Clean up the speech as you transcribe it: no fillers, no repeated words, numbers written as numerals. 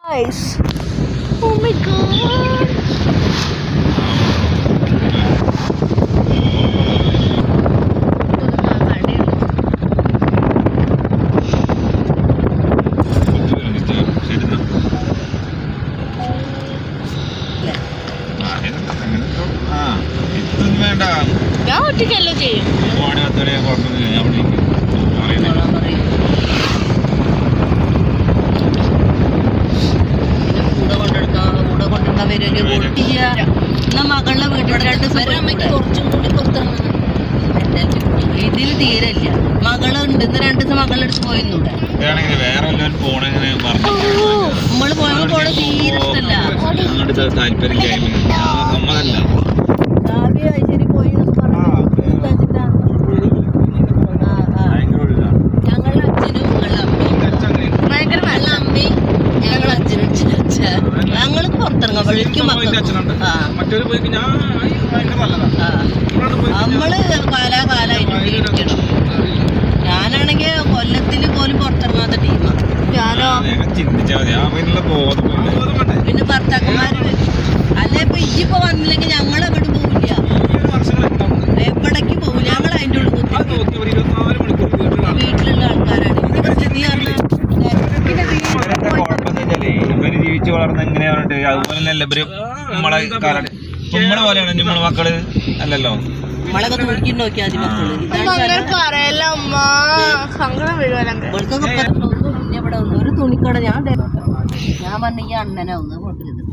Guys. Oh my god. ഞാൻ ഒറ്റയ്ക്കല്ലോ ചെയ്യും. മകളുടെ വീട്ടിൽ കുറച്ചും കൂടി പുറത്തിറങ്ങണം. ഇതിൽ തീരല്ല. മകളുണ്ട്. ഇന്ന് 2 ദിവസം മകളുടെ അടുത്ത് പോയിരുന്നൂടെ? നമ്മള് പോയപ്പോ പോണ തീരെ ഇഷ്ടല്ല. ശരി പോയി ഞങ്ങളുടെ അച്ഛനും ഭയങ്കര വെള്ള അമ്മയും ഞങ്ങളുടെ അച്ഛനും ഞങ്ങൾക്ക് പുറത്തിറങ്ങാം. വിളിക്കും നമ്മള് കാലാകാലായിട്ട് ഇരിക്കണം. ഞാനാണെങ്കിൽ കൊല്ലത്തിൽ പോലും പുറത്തിറങ്ങാത്ത ടീമാണ്. ഞാനോ പിന്നെ ഭർത്താക്കന്മാര് അല്ല ഇപ്പൊ ഇപ്പൊ വന്നില്ലെങ്കിൽ ഞങ്ങൾ എവിടെ പോവില്ല, എവിടേക്ക് പോവില്ല. ഞങ്ങൾ അതിൻ്റെ ഉള്ളിൽ വീട്ടിലുള്ള ആൾക്കാരാണ്. ജീവിച്ചു വളർന്ന് എങ്ങനെയാ പറഞ്ഞിട്ട് അതുപോലെ തന്നെ എല്ലാവരും നമ്മളെ കാലത്ത് നമ്മളെ പോലെയാണ് നമ്മളെ മക്കള് അല്ലല്ലോ. നമ്മളൊക്കെ നോക്കി നോക്കിയാൽ ഒരു തുണിക്കട ഞാൻ പറഞ്ഞ ഈ അണ്ണനാവുന്ന കൊണ്ടുവരുന്നത്